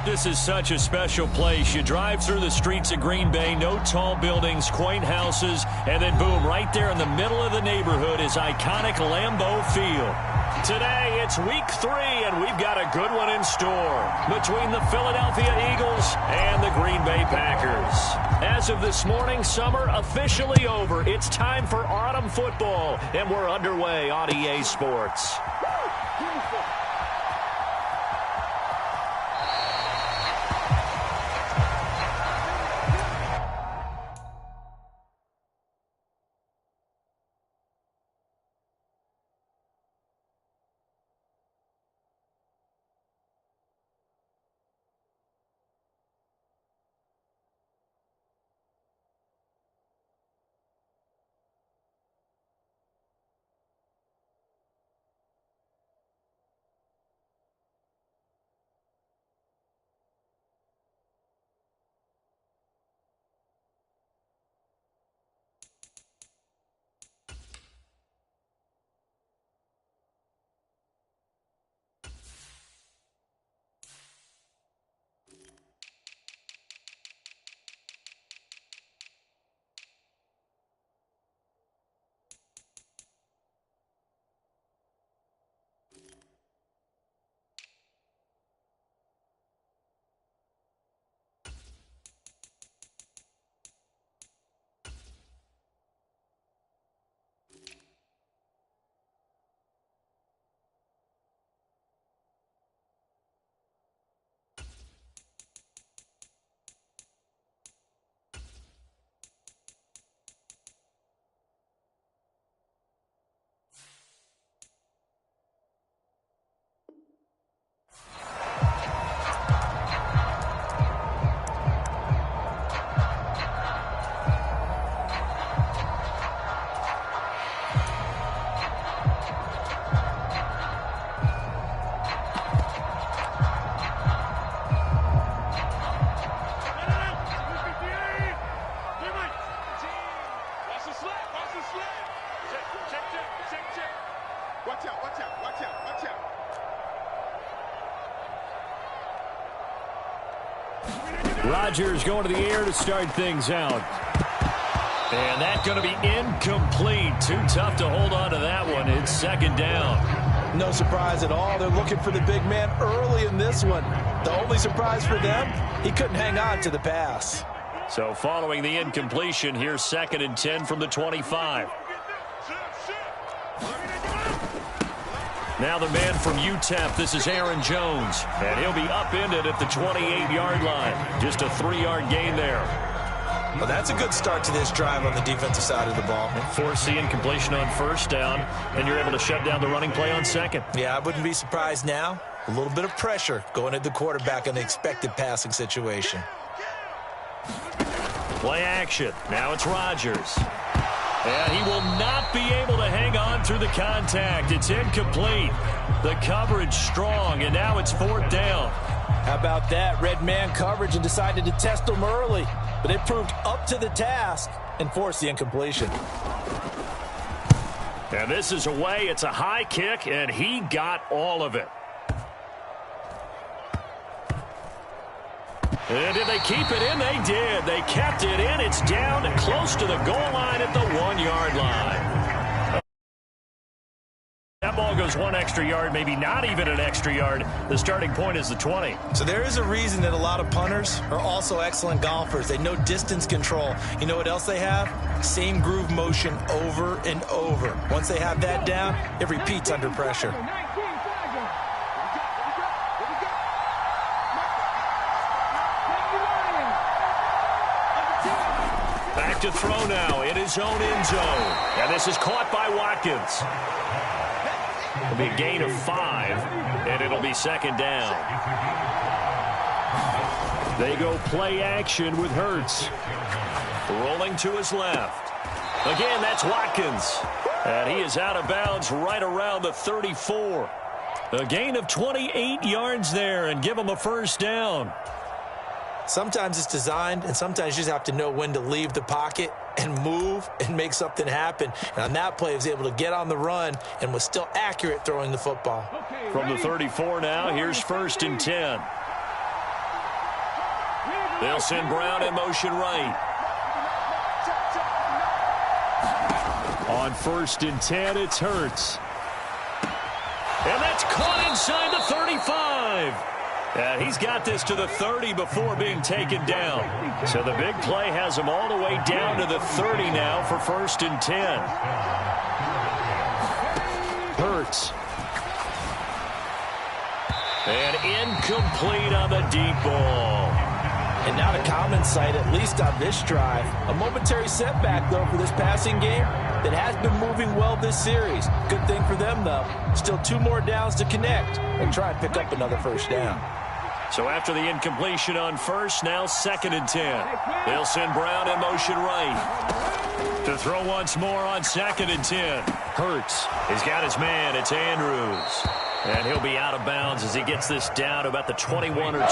This is such a special place. You drive through the streets of Green Bay, no tall buildings, quaint houses, and then boom, right there in the middle of the neighborhood is iconic Lambeau Field. Today, it's week 3, and we've got a good one in store between the Philadelphia Eagles and the Green Bay Packers. As of this morning, summer officially over. It's time for autumn football, and we're underway on EA Sports. Rodgers going to the air to start things out. And that's going to be incomplete. Too tough to hold on to that one. It's second down. No surprise at all. They're looking for the big man early in this one. The only surprise for them, he couldn't hang on to the pass. So following the incompletion, here's 2nd and 10 from the 25. Now the man from UTEP, this is Aaron Jones. And he'll be upended at the 28-yard line. Just a 3-yard gain there. Well, that's a good start to this drive on the defensive side of the ball. Force the incompletion on first down, and you're able to shut down the running play on second. Yeah, I wouldn't be surprised now. A little bit of pressure going at the quarterback in the expected passing situation. Play action. Now it's Rodgers. And he will not be able to hang on through the contact. It's incomplete. The coverage strong, and now it's 4th down. How about that? Red man coverage and decided to test them early. But it proved up to the task and forced the incompletion. And this is away. It's a high kick, and he got all of it. And did they keep it in? They did. They kept it in. It's down close to the goal line at the 1-yard line. That ball goes 1 extra yard, maybe not even an extra yard. The starting point is the 20. So there is a reason that a lot of punters are also excellent golfers. They know distance control. You know what else they have? Same groove motion over and over. Once they have that down, it repeats under pressure. Back to throw now in his own end zone. And this is caught by Watkins. It'll be a gain of 5, and it'll be 2nd down. They go play action with Hurts. Rolling to his left. Again, that's Watkins. And he is out of bounds right around the 34. A gain of 28 yards there, and give him a 1st down. Sometimes it's designed, and sometimes you just have to know when to leave the pocket and move and make something happen. And on that play, he was able to get on the run and was still accurate throwing the football. From the 34 now, here's 1st and 10. They'll send Brown in motion right. On 1st and 10, it's Hurts. And that's caught inside the 35. And he's got this to the 30 before being taken down. So the big play has him all the way down to the 30 now for 1st and 10. Hurts. And incomplete on the deep ball. And now to common sight, at least on this drive. A momentary setback, though, for this passing game that has been moving well this series. Good thing for them, though. Still 2 more downs to connect and try and pick up another 1st down. So after the incompletion on 1st, now 2nd and 10. They'll send Brown in motion right. To throw once more on 2nd and 10. Hurts. He's got his man. It's Andrews. And he'll be out of bounds as he gets this down to about the 21 or 22.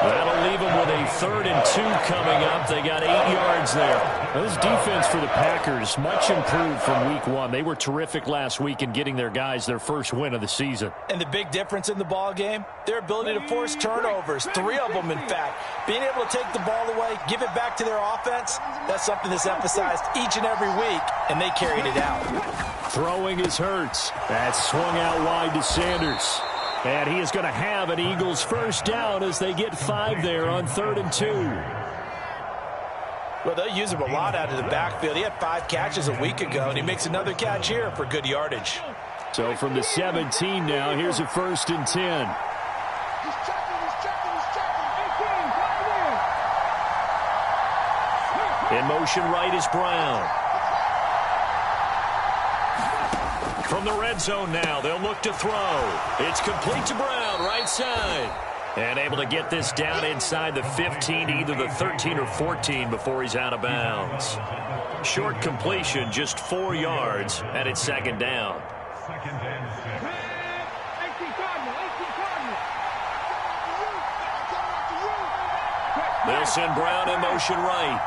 That'll leave them with a 3rd and 2 coming up. They got 8 yards there. This defense for the Packers, much improved from week 1. They were terrific last week in getting their guys their first win of the season. And the big difference in the ball game, their ability to force turnovers, 3 of them, in fact. Being able to take the ball away, give it back to their offense, that's something that's emphasized each and every week, and they carried it out. Throwing is Hurts. That's swung out wide to Sanders. And he is going to have an Eagles 1st down as they get 5 there on 3rd and 2. Well, they'll use him a lot out of the backfield. He had 5 catches a week ago, and he makes another catch here for good yardage. So from the 17 now, here's a 1st and 10. In motion right is Brown. From the red zone now, they'll look to throw. It's complete to Brown, right side. And able to get this down inside the 15, either the 13 or 14 before he's out of bounds. Short completion, just 4 yards, and it's 2nd down. They'll send Brown in motion right.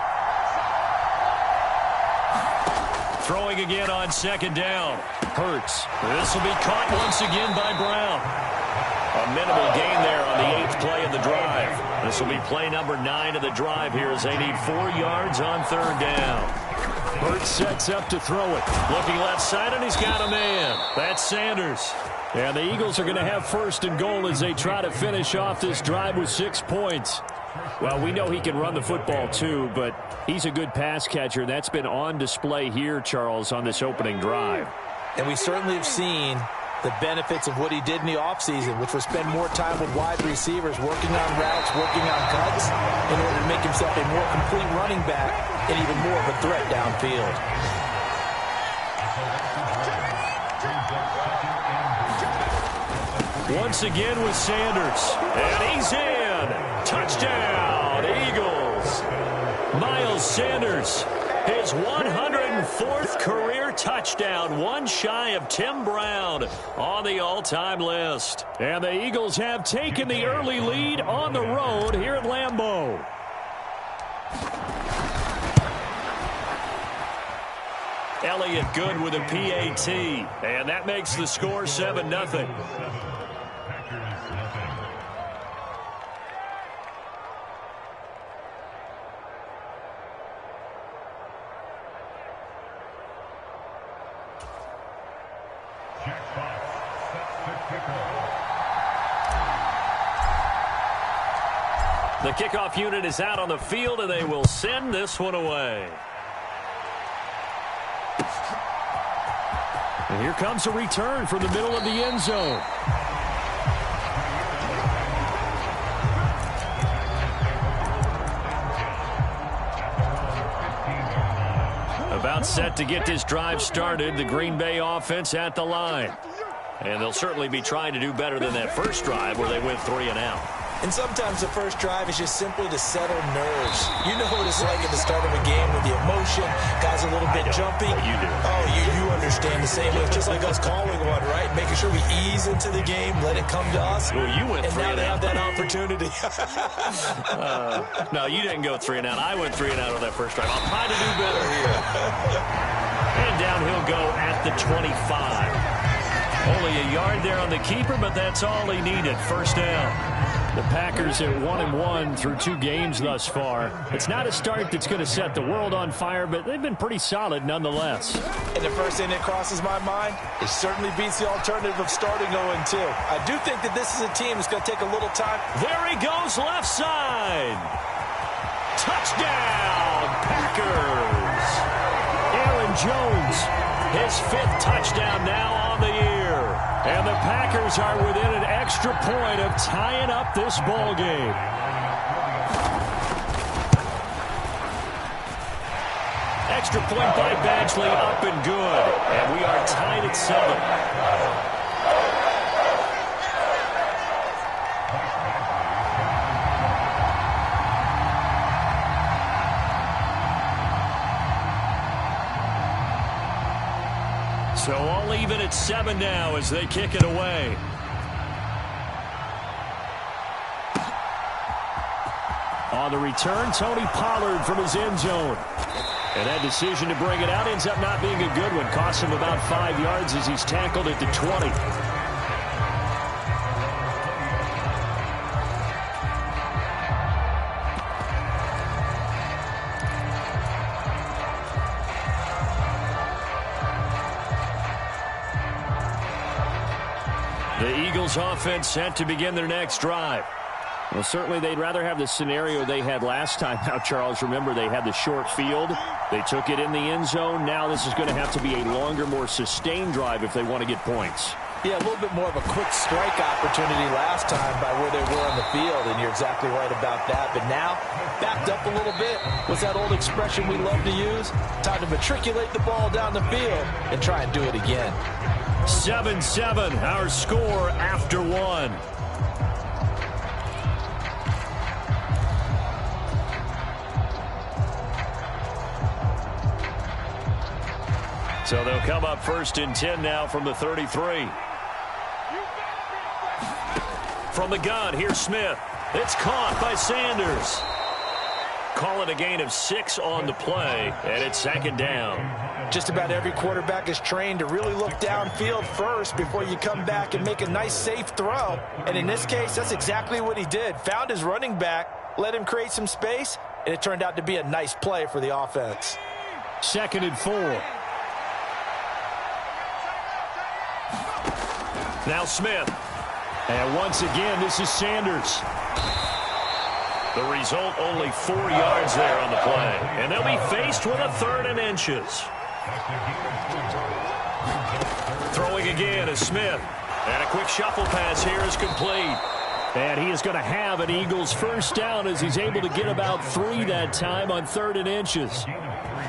Throwing again on 2nd down. Hurts. This will be caught once again by Brown. A minimal gain there on the 8th play of the drive. This will be play number 9 of the drive here as they need 4 yards on 3rd down. Hurts sets up to throw it. Looking left side, and he's got a man. That's Sanders. And the Eagles are going to have 1st and goal as they try to finish off this drive with 6 points. Well, we know he can run the football too, but he's a good pass catcher. That's been on display here, Charles, on this opening drive. And we certainly have seen the benefits of what he did in the offseason, which was spend more time with wide receivers, working on routes, working on cuts, in order to make himself a more complete running back and even more of a threat downfield. Once again with Sanders. And he's in. Touchdown, Eagles. Miles Sanders, his 104th career touchdown, one shy of Tim Brown on the all-time list. And the Eagles have taken the early lead on the road here at Lambeau. Elliott good with a PAT, and that makes the score 7-0. The kickoff unit is out on the field, and they will send this one away. And here comes a return from the middle of the end zone. About set to get this drive started, the Green Bay offense at the line. And they'll certainly be trying to do better than that first drive where they went 3 and out. And sometimes the first drive is just simply to settle nerves. You know what it's like at the start of a game with the emotion, guys a little bit jumpy. You do. Oh, you understand the same way. It's just like us calling one, right? Making sure we ease into the game, let it come to us. Well, you went 3 and and now out. they have that opportunity. No, you didn't go 3 and out. I went 3 and out on that first drive. I'll try to do better here. And down he'll go at the 25. Only a yard there on the keeper, but that's all he needed. First down. The Packers at 1-1 through 2 games thus far. It's not a start that's going to set the world on fire, but they've been pretty solid nonetheless. And the first thing that crosses my mind, it certainly beats the alternative of starting 0-2. I do think that this is a team that's going to take a little time. There he goes, left side. Touchdown, Packers. Aaron Jones, his 5th touchdown now on the year. And the Packers are within an extra point of tying up this ball game. Extra point by Badgley, up and good. And we are tied at 7. So all even at 7 now as they kick it away. On the return, Tony Pollard from his end zone. And that decision to bring it out ends up not being a good one. Costs him about 5 yards as he's tackled at the 20. The Eagles offense set to begin their next drive. Well, certainly they'd rather have the scenario they had last time. Now, Charles, remember they had the short field. They took it in the end zone. Now this is going to have to be a longer, more sustained drive if they want to get points. Yeah, a little bit more of a quick strike opportunity last time by where they were on the field, and you're exactly right about that. But now, backed up a little bit. What's that old expression we love to use? Time to matriculate the ball down the field and try and do it again. 7-7, our score after 1. So they'll come up 1st and 10 now from the 33. From the gun, here's Smith. It's caught by Sanders. Call it a gain of 6 on the play, and it's 2nd down. Just about every quarterback is trained to really look downfield first before you come back and make a nice, safe throw. And in this case, that's exactly what he did. Found his running back, let him create some space, and it turned out to be a nice play for the offense. 2nd and 4. Now Smith. And once again, this is Sanders. The result, only 4 yards there on the play. And they'll be faced with a 3rd and inches. Throwing again is Smith. And a quick shuffle pass here is complete. And he is going to have an Eagles 1st down as he's able to get about 3 that time on 3rd and inches.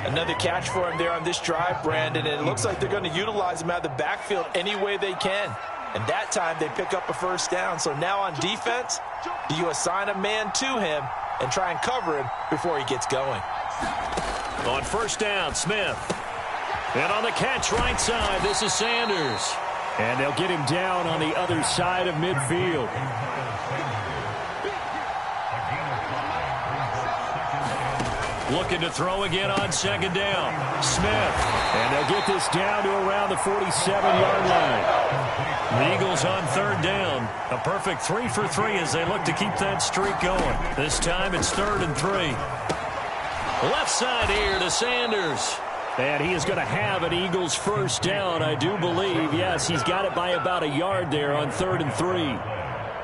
Another catch for him there on this drive, Brandon, and it looks like they're going to utilize him out of the backfield any way they can. And that time they pick up a 1st down. So now on defense, do you assign a man to him and try and cover him before he gets going? On 1st down, Smith. And on the catch right side, this is Sanders. And they'll get him down on the other side of midfield. Looking to throw again on 2nd down. Smith. And they'll get this down to around the 47-yard line. The Eagles on 3rd down. A perfect 3 for 3 as they look to keep that streak going. This time it's 3rd and 3. Left side here to Sanders. And he is going to have an Eagles 1st down, I do believe. Yes, he's got it by about a yard there on 3rd and 3.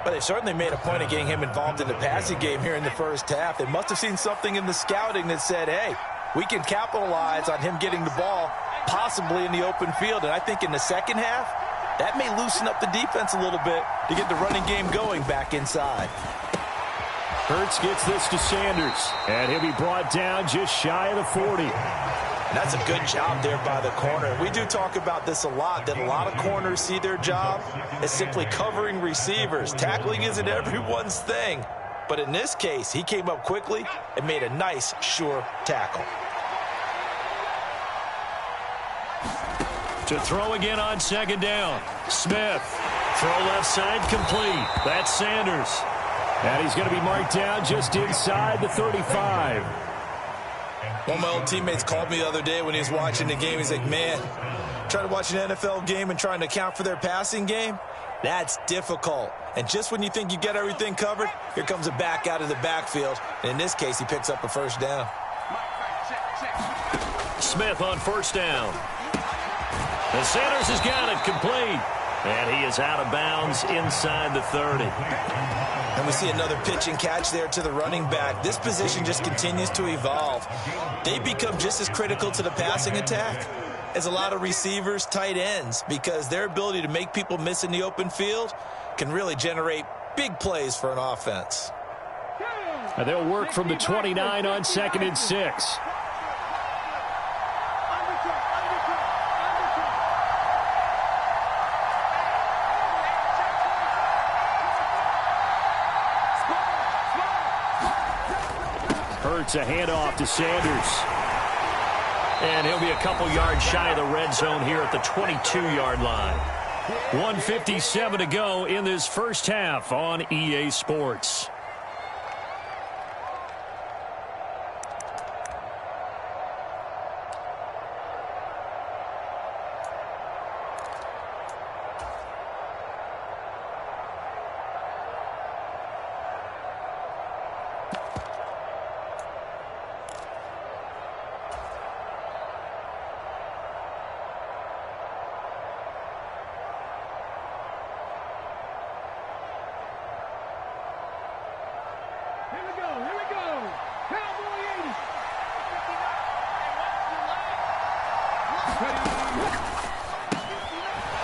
But they certainly made a point of getting him involved in the passing game here in the 1st half. They must have seen something in the scouting that said, hey, we can capitalize on him getting the ball possibly in the open field. And I think in the 2nd half, that may loosen up the defense a little bit to get the running game going back inside. Hurts gets this to Sanders. And he'll be brought down just shy of the 40. And that's a good job there by the corner. We do talk about this a lot, that a lot of corners see their job as simply covering receivers. Tackling isn't everyone's thing. But in this case, he came up quickly and made a nice, sure tackle. To throw again on 2nd down. Smith. Throw left side complete. That's Sanders. And he's going to be marked down just inside the 35. One of my old teammates called me the other day when he was watching the game. He's like, man, trying to watch an NFL game and trying to account for their passing game, That's difficult. And just when you think you get everything covered, here comes a back out of the backfield. And in this case, he picks up a first down. Smith on first down. And Sanders has got it complete. And he is out of bounds inside the 30. And we see another pitch and catch there to the running back. This position just continues to evolve. They become just as critical to the passing attack as a lot of receivers, tight ends, because their ability to make people miss in the open field can really generate big plays for an offense. And they'll work from the 29 on 2nd and 6. Hurts a handoff to Sanders. And he'll be a couple yards shy of the red zone here at the 22-yard line. 1:57 to go in this first half on EA Sports.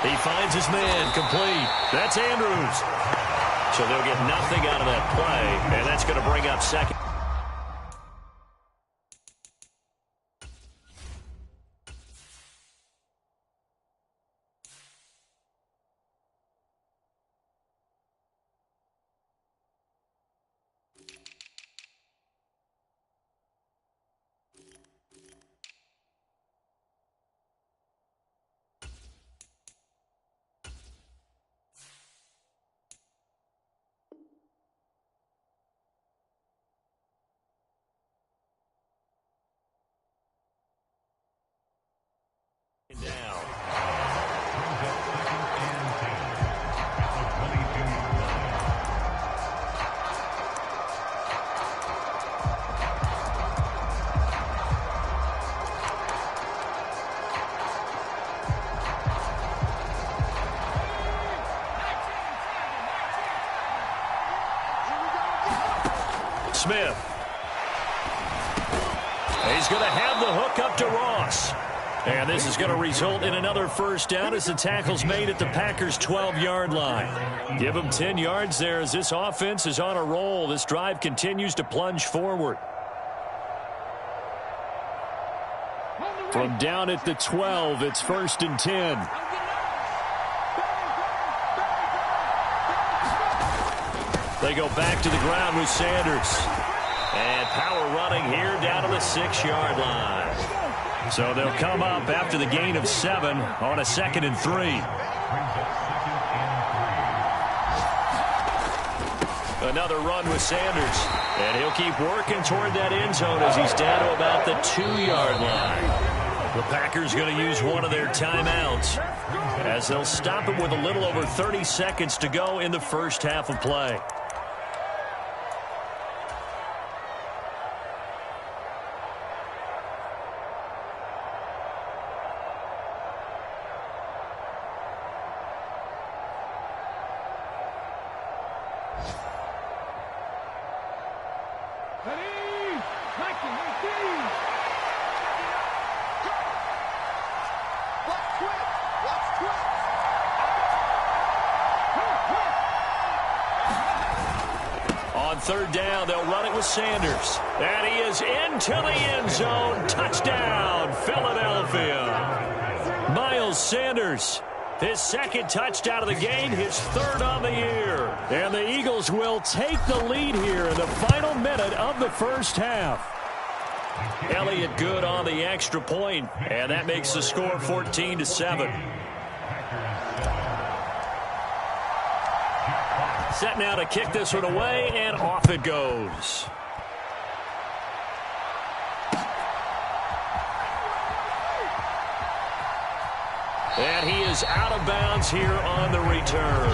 He finds his man complete. That's Andrews. So they'll get nothing out of that play, and that's going to bring up second. Smith. He's going to have the hook up to Ross. And this is going to result in another first down as the tackle's made at the Packers' 12-yard line. Give them 10 yards there as this offense is on a roll. This drive continues to plunge forward. From down at the 12, it's 1st and 10. They go back to the ground with Sanders. And power running here down to the 6-yard line. So they'll come up after the gain of 7 on a 2nd and 3. Another run with Sanders. And he'll keep working toward that end zone as he's down to about the 2-yard line. The Packers going to use one of their timeouts as they'll stop it with a little over 30 seconds to go in the first half of play. Third down, they'll run it with Sanders. And he is into the end zone. Touchdown, Philadelphia. Miles Sanders, his 2nd touchdown of the game, his 3rd on the year. And the Eagles will take the lead here in the final minute of the first half. Elliott good on the extra point, and that makes the score 14-7. Set now to kick this one away, and off it goes. And he is is out of bounds here on the return.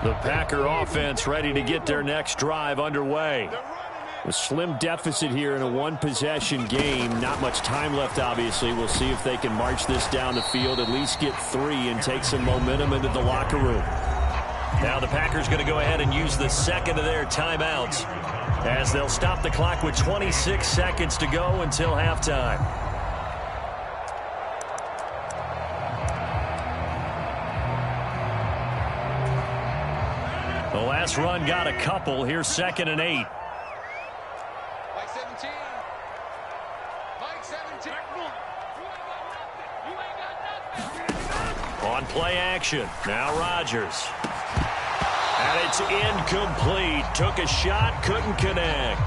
The Packer offense ready to get their next drive underway. A slim deficit here in a one-possession game. Not much time left, obviously. We'll see if they can march this down the field, at least get 3 and take some momentum into the locker room. Now the Packers going to go ahead and use the second of their timeouts as they'll stop the clock with 26 seconds to go until halftime. The last run got a couple. Here's 2nd and 8. Mike 17. Mike 17. On play action. Now Rodgers. And it's incomplete. Took a shot, couldn't connect.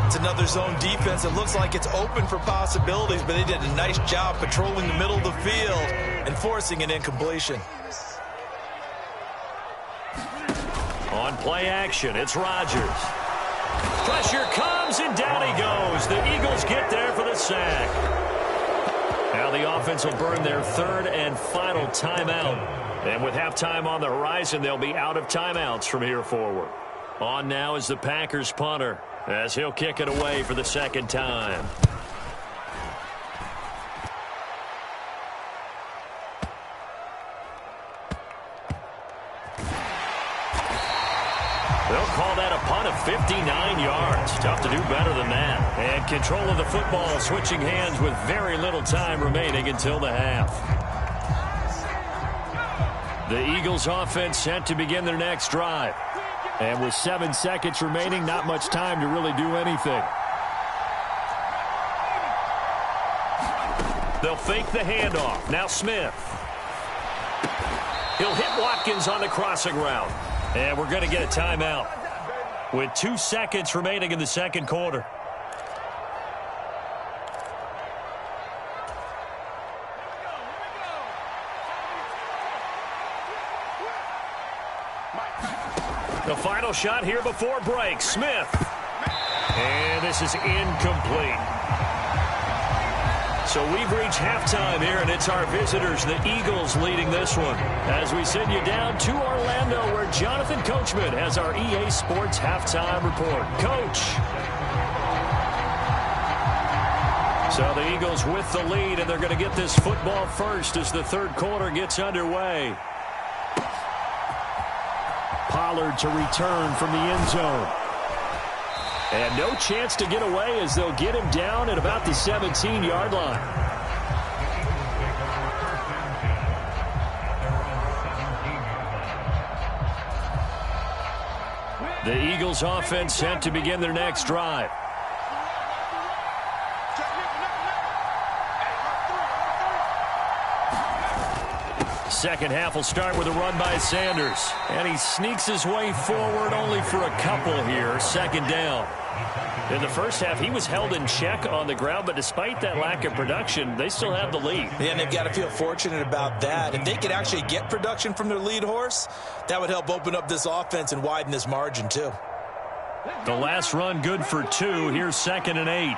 It's another zone defense. It looks like it's open for possibilities, but they did a nice job patrolling the middle of the field and forcing an incompletion. On play action, it's Rodgers. Pressure comes, and down he goes. The Eagles get there for the sack. Now the offense will burn their 3rd and final timeout. And with halftime on the horizon, they'll be out of timeouts from here forward. On now is the Packers punter, as he'll kick it away for the 2nd time. They'll call that a punt of 59 yards. Tough to do better than that. And control of the football switching hands with very little time remaining until the half. The Eagles offense set to begin their next drive. And with 7 seconds remaining, not much time to really do anything. They'll fake the handoff. Now Smith. He'll hit Watkins on the crossing route. And we're going to get a timeout with 2 seconds remaining in the 2nd quarter. The final shot here before break. Smith. And this is incomplete. So we've reached halftime here, and it's our visitors, the Eagles, leading this one. As we send you down to Orlando, where Jonathan Coachman has our EA Sports halftime report. Coach. So the Eagles with the lead, and they're going to get this football first as the 3rd quarter gets underway. Pollard to return from the end zone. And no chance to get away as they'll get him down at about the 17-yard line. The Eagles offense set to begin their next drive. Second half will start with a run by Sanders. And he sneaks his way forward only for a couple here. 2nd down. In the first half, he was held in check on the ground, but despite that lack of production, they still have the lead. Yeah, and they've got to feel fortunate about that. If they could actually get production from their lead horse, that would help open up this offense and widen this margin, too. The last run good for 2. Here's 2nd and 8.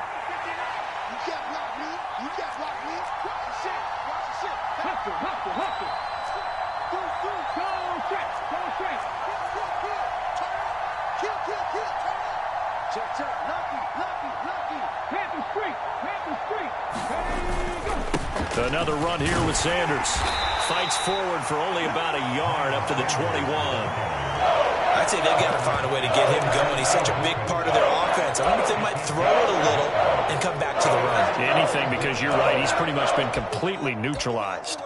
Another run here with Sanders. Fights forward for only about a yard up to the 21. I'd say they've got to find a way to get him going. He's such a big part of their offense. I wonder if they might throw it a little and come back to the run. Anything, because you're right. He's pretty much been completely neutralized.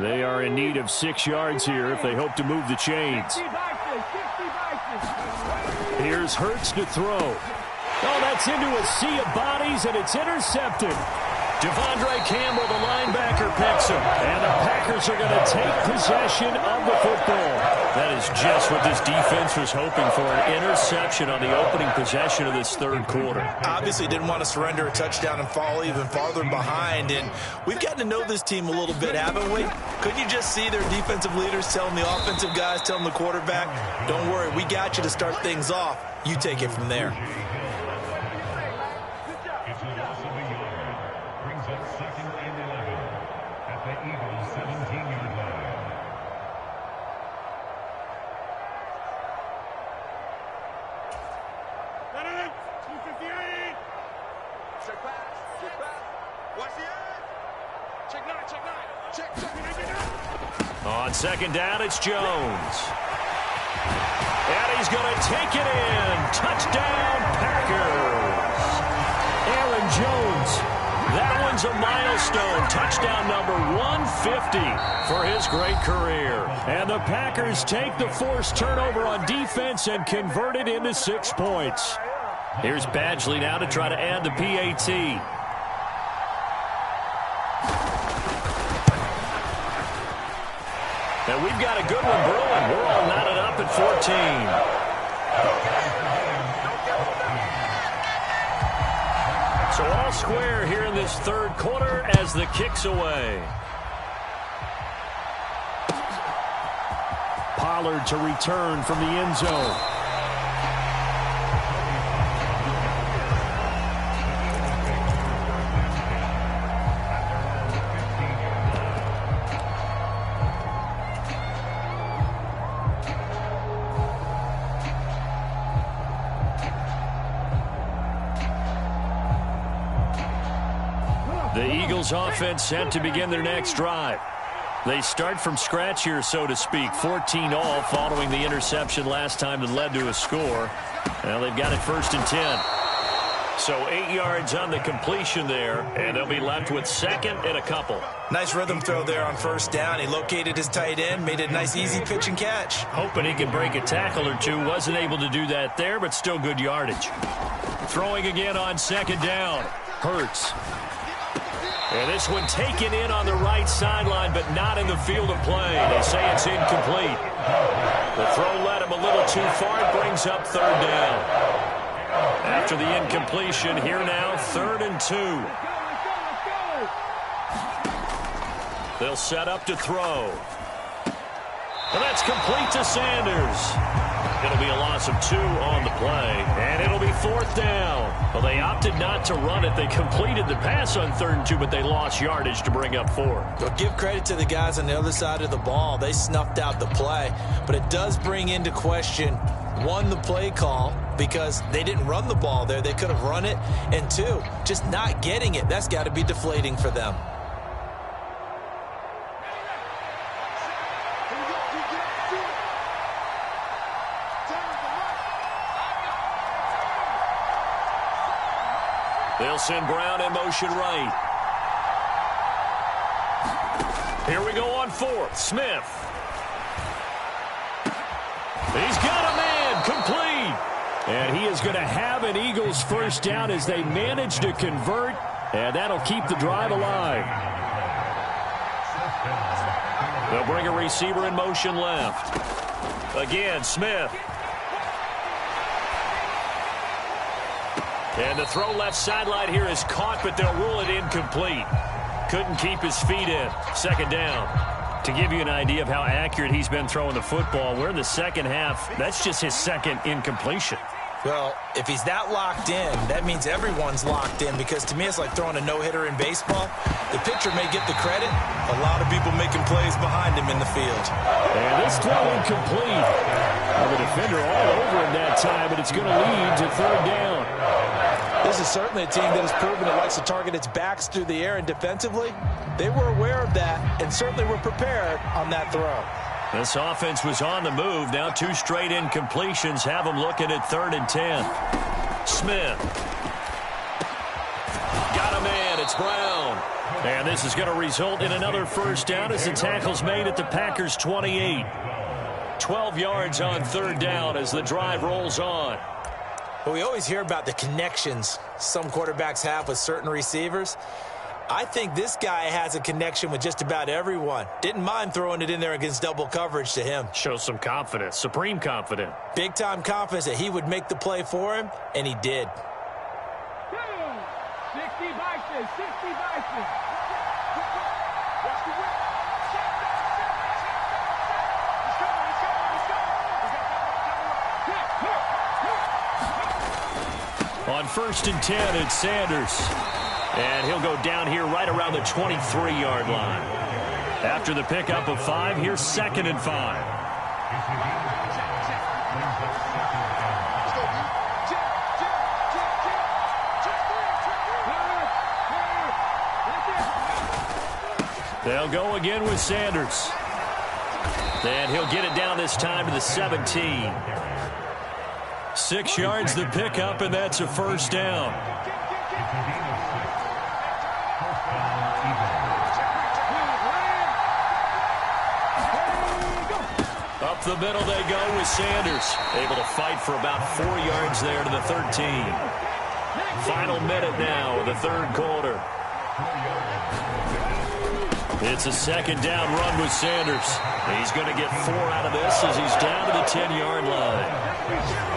They are in need of 6 yards here if they hope to move the chains. Here's Hurts to throw. Oh, that's into a sea of bodies, and it's intercepted. Devondre Campbell, the linebacker, picks him. And the Packers are going to take possession of the football. That is just what this defense was hoping for, an interception on the opening possession of this third quarter. Obviously didn't want to surrender a touchdown and fall even farther behind. And we've gotten to know this team a little bit, haven't we? Couldn't you just see their defensive leaders telling the offensive guys, telling the quarterback, don't worry, we got you to start things off. You take it from there. On second down, it's Jones. And he's going to take it in. Touchdown, Packers. Aaron Jones. That one's a milestone. Touchdown number 150 for his great career. And the Packers take the forced turnover on defense and convert it into 6 points. Here's Badgley now to try to add the PAT. And we've got a good one brewing. We're all knotted up at 14. So all square here in this third quarter as the kick's away. Pollard to return from the end zone. The Eagles offense set to begin their next drive. They start from scratch here, so to speak. 14-all following the interception last time that led to a score. Well, they've got it 1st and 10. So 8 yards on the completion there, and they'll be left with 2nd and a couple. Nice rhythm throw there on 1st down. He located his tight end, made it a nice easy pitch and catch. Hoping he could break a tackle or two. Wasn't able to do that there, but still good yardage. Throwing again on 2nd down. Hurts. And this one taken in on the right sideline, but not in the field of play. They say it's incomplete. The throw led him a little too far. It brings up 3rd down. After the incompletion, here now, 3rd and 2. They'll set up to throw. And that's complete to Sanders. It'll be a loss of 2 on the play, and it'll be 4th down. Well, they opted not to run it. They completed the pass on 3rd and 2, but they lost yardage to bring up 4. Well, give credit to the guys on the other side of the ball. They snuffed out the play, but it does bring into question, 1, the play call, because they didn't run the ball there. They could have run it, and 2, just not getting it. That's got to be deflating for them. They'll send Brown in motion right. Here we go on 4th. Smith. He's got a man complete. And he is going to have an Eagles 1st down as they manage to convert. And that'll keep the drive alive. They'll bring a receiver in motion left. Again, Smith. And the throw left sideline here is caught, but they'll rule it incomplete. Couldn't keep his feet in. 2nd down. To give you an idea of how accurate he's been throwing the football, we're in the second half. That's just his 2nd incompletion. Well, if he's that locked in, that means everyone's locked in, because to me it's like throwing a no-hitter in baseball. The pitcher may get the credit. A lot of people making plays behind him in the field. And this throw incomplete. Well, the defender all over him that time, but it's going to lead to 3rd down. This is certainly a team that has proven it likes to target its backs through the air, and defensively, they were aware of that and certainly were prepared on that throw. This offense was on the move. Now 2 straight incompletions have them looking at 3rd and 10. Smith. Got a man. It's Brown. And this is going to result in another 1st down as the tackle's made at the Packers' 28. 12 yards on 3rd down as the drive rolls on. Well, we always hear about the connections some quarterbacks have with certain receivers. I think this guy has a connection with just about everyone. Didn't mind throwing it in there against double coverage to him. Shows some confidence, supreme confidence. Big-time confidence that he would make the play for him, and he did. 60 Vikings, 60 Vikings. On 1st and 10, it's Sanders. And he'll go down here right around the 23-yard line. After the pickup of 5, here's 2nd and 5. They'll go again with Sanders. And he'll get it down this time to the 17. 6 yards the pickup, and that's a 1st down. Up the middle they go with Sanders. Able to fight for about 4 yards there to the 13. Final minute now of the 3rd quarter. It's a 2nd down run with Sanders. He's going to get 4 out of this as he's down to the 10-yard line.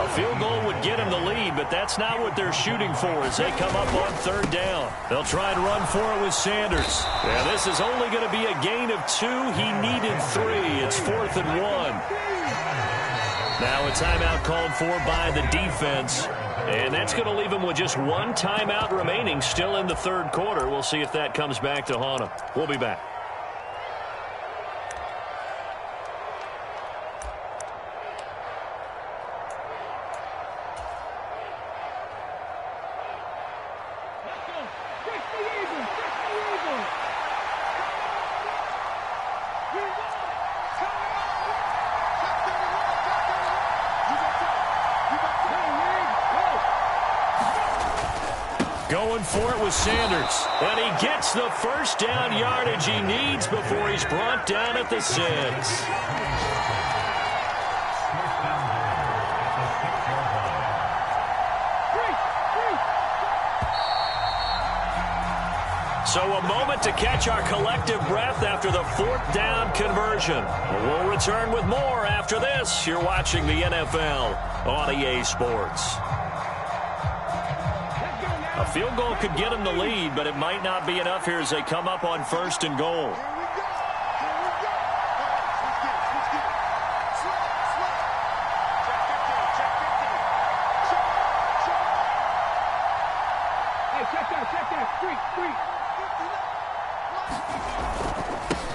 A field goal would get him the lead, but that's not what they're shooting for as they come up on 3rd down. They'll try and run for it with Sanders. Yeah, this is only going to be a gain of 2. He needed 3. It's 4th and 1. Now a timeout called for by the defense. And that's going to leave him with just 1 timeout remaining still in the 3rd quarter. We'll see if that comes back to haunt him. We'll be back. Going for it with Sanders. And he gets the 1st down yardage he needs before he's brought down at the 6. So a moment to catch our collective breath after the 4th down conversion. We'll return with more after this. You're watching the NFL on EA Sports. A field goal could get him the lead, but it might not be enough here as they come up on 1st and goal.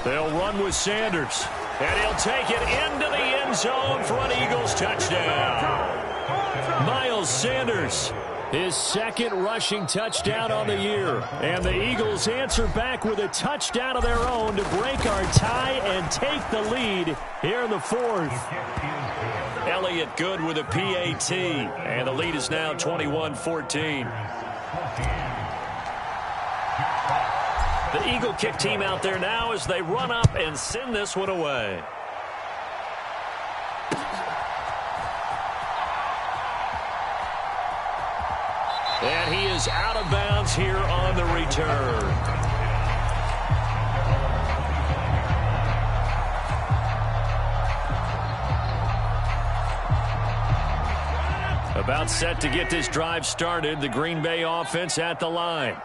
They'll run with Sanders, and he'll take it into the end zone for an Eagles touchdown. Miles Sanders, his 2nd rushing touchdown on the year. And the Eagles answer back with a touchdown of their own to break our tie and take the lead here in the 4th. Elliott Good with a PAT, and the lead is now 21-14. The Eagle kick team out there now as they run up and send this one away. And he is out of bounds here on the return. About set to get this drive started, the Green Bay offense at the line.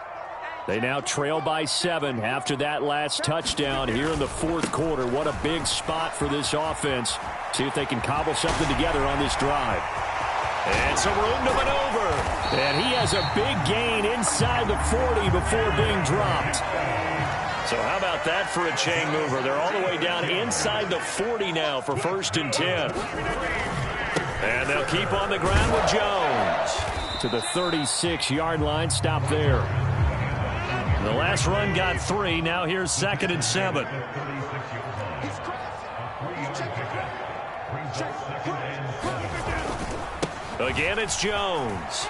They now trail by 7 after that last touchdown here in the 4th quarter. What a big spot for this offense. See if they can cobble something together on this drive. And some room to maneuver. And he has a big gain inside the 40 before being dropped. So how about that for a chain mover? They're all the way down inside the 40 now for 1st and 10. And they'll keep on the ground with Jones. To the 36-yard line, stop there. The last run got 3. Now here's 2nd and 7. Again, it's Jones.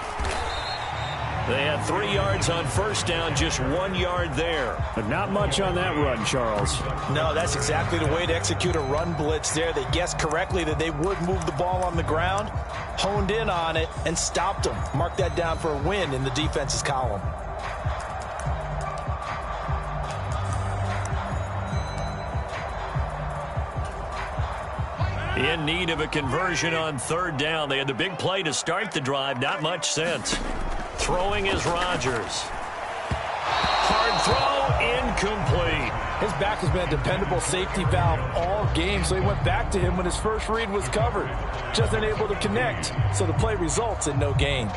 They had 3 yards on 1st down, just 1 yard there. But not much on that run, Charles. No, that's exactly the way to execute a run blitz there. They guessed correctly that they would move the ball on the ground, honed in on it, and stopped them. Mark that down for a win in the defense's column. In need of a conversion on third down. They had the big play to start the drive. Not much sense. Throwing is Rodgers. Hard throw, incomplete. His back has been a dependable safety valve all game, so he went back to him when his first read was covered. Just unable to connect, so the play results in no gain.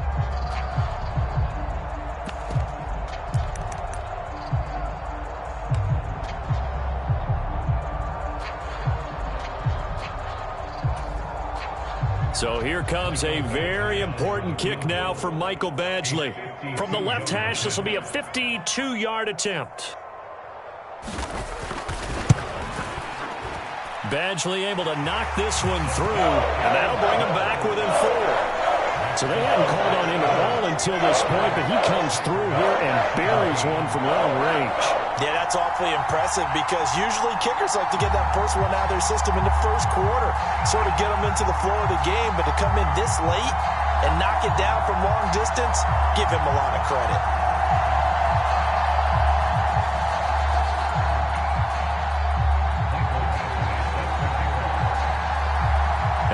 So here comes a very important kick now for Michael Badgley. From the left hash, this will be a 52-yard attempt. Badgley able to knock this one through, and that'll bring him back within 4. So they hadn't called on him at all until this point, but he comes through here and buries one from long range. Yeah, that's awfully impressive because usually kickers like to get that first one out of their system in the first quarter, sort of get them into the flow of the game, but to come in this late and knock it down from long distance, give him a lot of credit.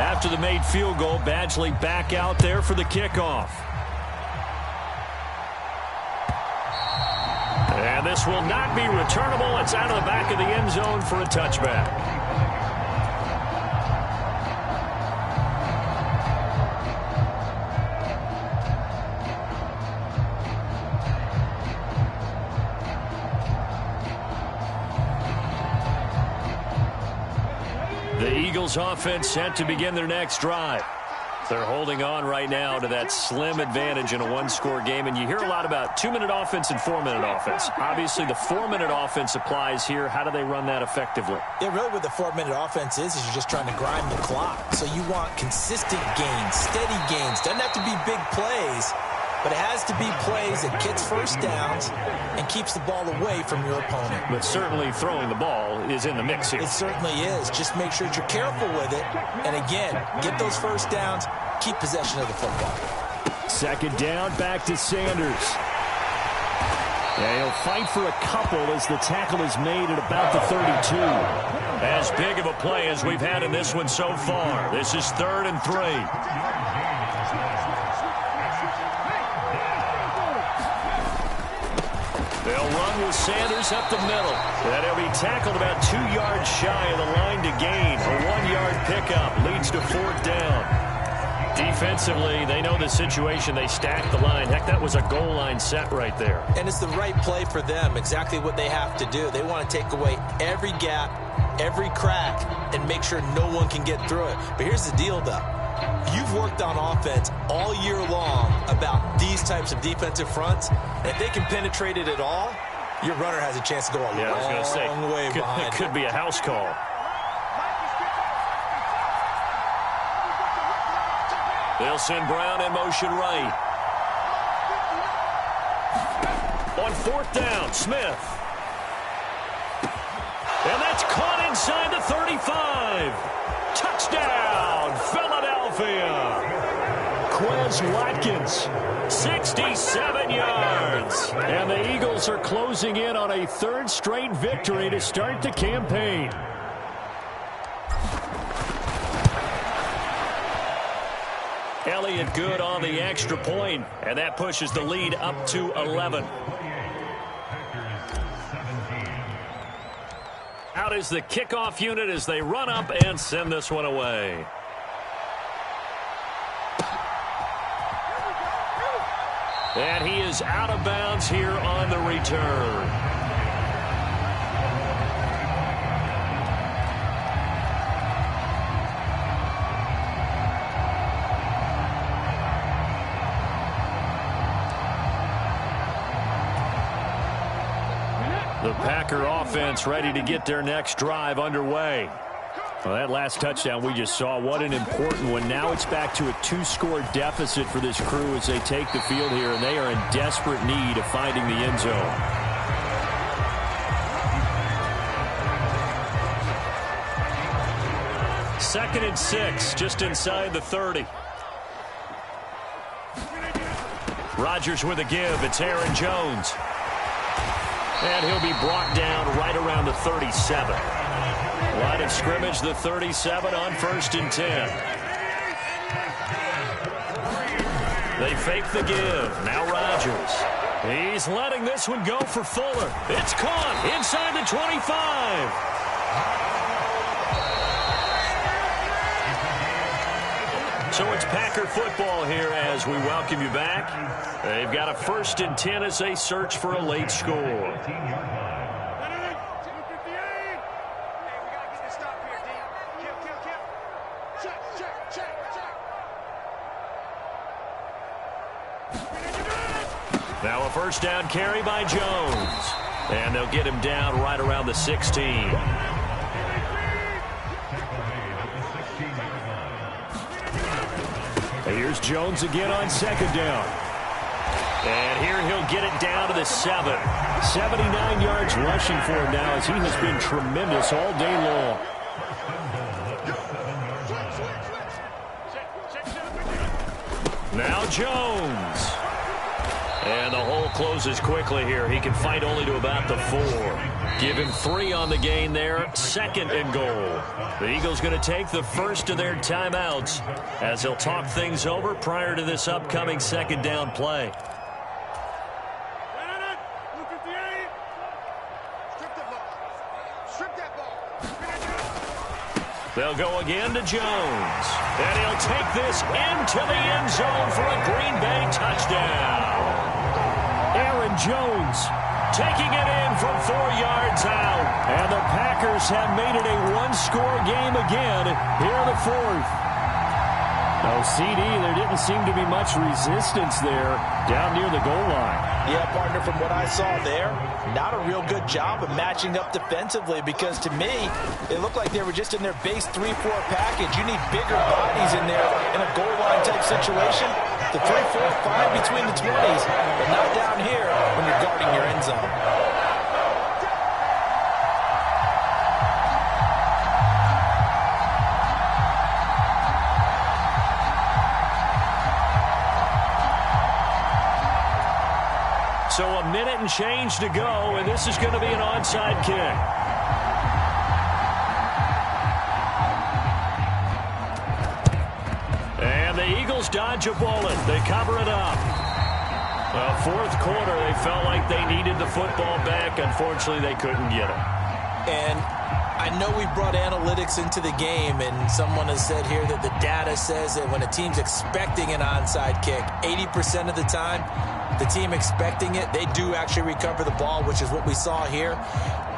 After the made field goal, Badgley back out there for the kickoff. And this will not be returnable. It's out of the back of the end zone for a touchback. The Eagles offense set to begin their next drive. They're holding on right now to that slim advantage in a one-score game. And you hear a lot about 2-minute offense and 4-minute offense. Obviously, the 4-minute offense applies here. How do they run that effectively? Yeah, really what the 4-minute offense is you're just trying to grind the clock. So you want consistent gains, steady gains. Doesn't have to be big plays, but it has to be plays that gets first downs and keeps the ball away from your opponent. But certainly throwing the ball is in the mix here. It certainly is. Just make sure that you're careful with it. And again, get those first downs, keep possession of the football. Second down, back to Sanders. Yeah, he'll fight for a couple as the tackle is made at about the 32. As big of a play as we've had in this one so far. This is 3rd and 3. They'll run with Sanders up the middle. And he'll be tackled about 2 yards shy of the line to gain. A 1-yard pickup leads to 4th down. Defensively, they know the situation. They stack the line. Heck, that was a goal line set right there. And it's the right play for them, exactly what they have to do. They want to take away every gap, every crack, and make sure no one can get through it. But here's the deal, though. You've worked on offense all year long about these types of defensive fronts. And if they can penetrate it at all, your runner has a chance to go a long way behind. It could be a house call. They'll send Brown in motion right. On 4th down, Smith. And that's caught inside the 35. Touchdown, Philadelphia. Quez Watkins. 67 yards. And the Eagles are closing in on a 3rd straight victory to start the campaign. Elliott good on the extra point, and that pushes the lead up to 11. Out is the kickoff unit as they run up and send this one away. And he is out of bounds here on the return. The Packer offense ready to get their next drive underway. Well, that last touchdown we just saw, what an important one. Now it's back to a 2-score deficit for this crew as they take the field here, and they are in desperate need of finding the end zone. Second and 6, just inside the 30. Rodgers with a give. It's Aaron Jones. And he'll be brought down right around the 37. Line of scrimmage, the 37 on 1st and 10. They fake the give. Now Rodgers. He's letting this one go for Fuller. It's caught inside the 25. So it's Packer football here as we welcome you back. They've got a 1st and 10 as they search for a late score. Now a 1st down carry by Jones. And they'll get him down right around the 16. Here's Jones again on 2nd down. And here he'll get it down to the 7. 79 yards rushing for him now as he has been tremendous all day long. Now Jones. And the hole closes quickly here. He can fight only to about the 4. Give him 3 on the gain there. 2nd and goal. The Eagles going to take the first of their timeouts as they'll talk things over prior to this upcoming 2nd down play. They'll go again to Jones. And he'll take this into the end zone for a Green Bay touchdown. Aaron Jones taking it in from 4 yards out. And the Packers have made it a one-score game again here in the 4th. No CD, there didn't seem to be much resistance there down near the goal line. Yeah, partner, from what I saw there, not a real good job of matching up defensively because to me, it looked like they were just in their base 3-4 package. You need bigger bodies in there in a goal line type situation. The 3-4, fine between the 20s, but not down here when you're guarding your end zone. So a minute and change to go, and this is going to be an onside kick. And the Eagles dodge a bullet. They cover it up. Fourth quarter, they felt like they needed the football back. Unfortunately, they couldn't get it. And I know we brought analytics into the game, and someone has said here that the data says that when a team's expecting an onside kick, 80% of the time, the team expecting it, they do actually recover the ball, which is what we saw here.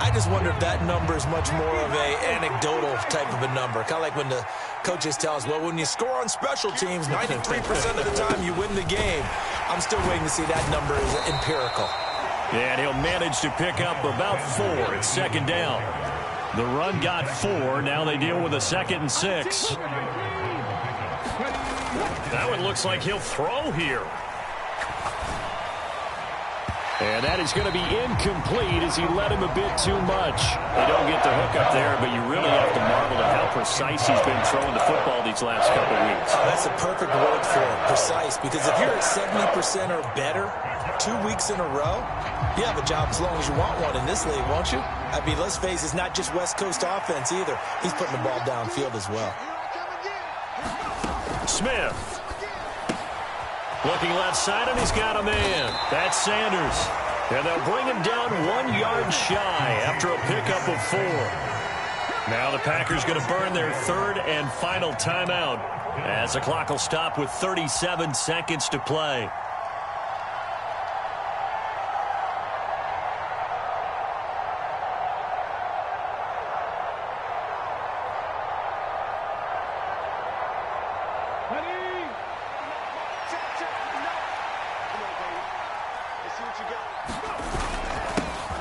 I just wonder if that number is much more of a anecdotal type of a number. Kind of like when the coaches tell us, well, when you score on special teams, 93% of the time you win the game. I'm still waiting to see that number is empirical. Yeah, and he'll manage to pick up about 4 at 2nd down. The run got 4. Now they deal with a 2nd and 6. That one looks like he'll throw here. And that is going to be incomplete as he led him a bit too much. They don't get the hook up there, but you really have to marvel at how precise he's been throwing the football these last couple weeks. Oh, that's a perfect word for it, precise, because if you're at 70% or better 2 weeks in a row, you have a job as long as you want one in this league, won't you? I mean, let's face it, it's not just West Coast offense either. He's putting the ball downfield as well. Smith. Looking left side, and he's got a man. That's Sanders. And they'll bring him down 1 yard shy after a pickup of 4. Now the Packers going to burn their 3rd and final timeout as the clock will stop with 37 seconds to play.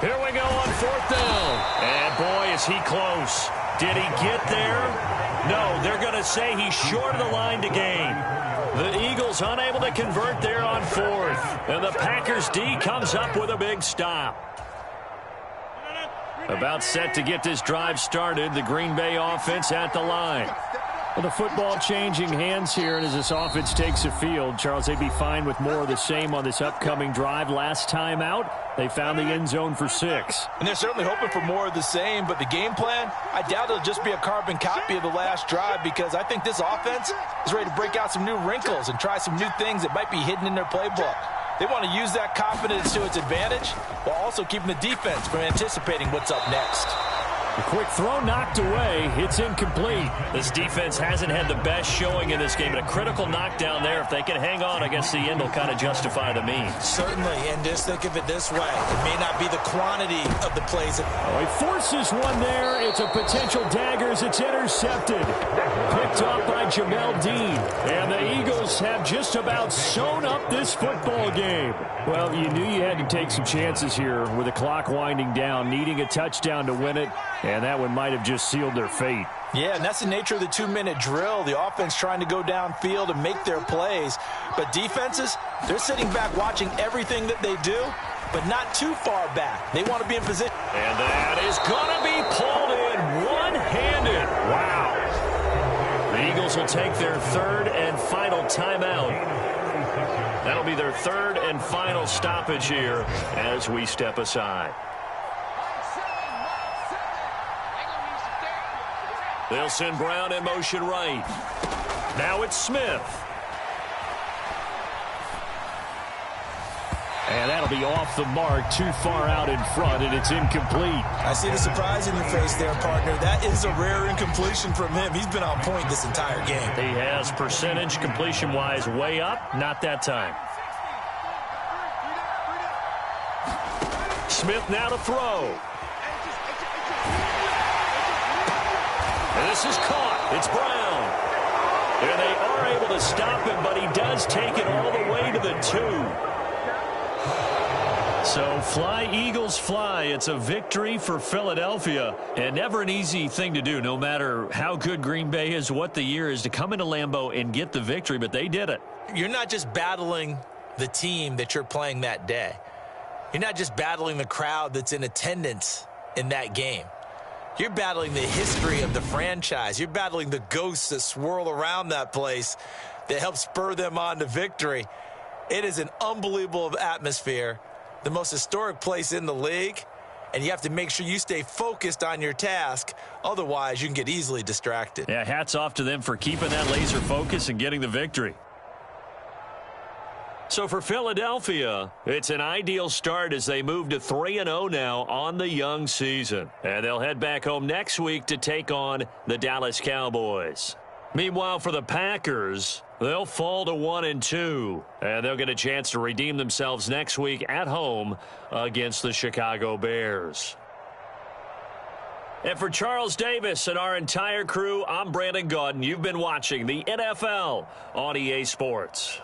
Here we go on 4th down. And boy, is he close. Did he get there? No, they're going to say he's short of the line to gain. The Eagles unable to convert there on 4th. And the Packers D comes up with a big stop. About set to get this drive started. The Green Bay offense at the line. Well, the football changing hands here, and as this offense takes the field, Charles, they'd be fine with more of the same on this upcoming drive. Last time out, they found the end zone for 6. And they're certainly hoping for more of the same, but the game plan, I doubt it'll just be a carbon copy of the last drive, because I think this offense is ready to break out some new wrinkles and try some new things that might be hidden in their playbook. They want to use that confidence to its advantage while also keeping the defense from anticipating what's up next. A quick throw knocked away. It's incomplete. This defense hasn't had the best showing in this game, but a critical knockdown there. If they can hang on, I guess the end will kind of justify the means. Certainly, and just think of it this way. It may not be the quantity of the plays. Oh, he forces one there. It's a potential dagger as it's intercepted. Picked off by Jamel Dean. And the Eagles have just about sewn up this football game. Well, you knew you had to take some chances here with the clock winding down, needing a touchdown to win it. And that one might have just sealed their fate. Yeah, and that's the nature of the 2-minute drill. The offense trying to go downfield and make their plays. But defenses, they're sitting back watching everything that they do, but not too far back. They want to be in position. And that is going to be pulled in one-handed. Wow. The Eagles will take their third and final timeout. That'll be their third and final stoppage here as we step aside. They'll send Brown in motion right. Now it's Smith. And that'll be off the mark, too far out in front, and it's incomplete. I see the surprise in your face there, partner. That is a rare incompletion from him. He's been on point this entire game. He has percentage completion-wise way up. Not that time. Smith now to throw. And this is caught. It's Brown. And they are able to stop him, but he does take it all the way to the 2. So fly, Eagles, fly. It's a victory for Philadelphia. And never an easy thing to do, no matter how good Green Bay is, what the year is, to come into Lambeau and get the victory, but they did it. You're not just battling the team that you're playing that day. You're not just battling the crowd that's in attendance in that game. You're battling the history of the franchise. You're battling the ghosts that swirl around that place that help spur them on to victory. It is an unbelievable atmosphere, the most historic place in the league, and you have to make sure you stay focused on your task. Otherwise, you can get easily distracted. Yeah, hats off to them for keeping that laser focus and getting the victory. So for Philadelphia, it's an ideal start as they move to 3-0 now on the young season. And they'll head back home next week to take on the Dallas Cowboys. Meanwhile, for the Packers, they'll fall to 1-2. And they'll get a chance to redeem themselves next week at home against the Chicago Bears. And for Charles Davis and our entire crew, I'm Brandon Gaudin. You've been watching the NFL on EA Sports.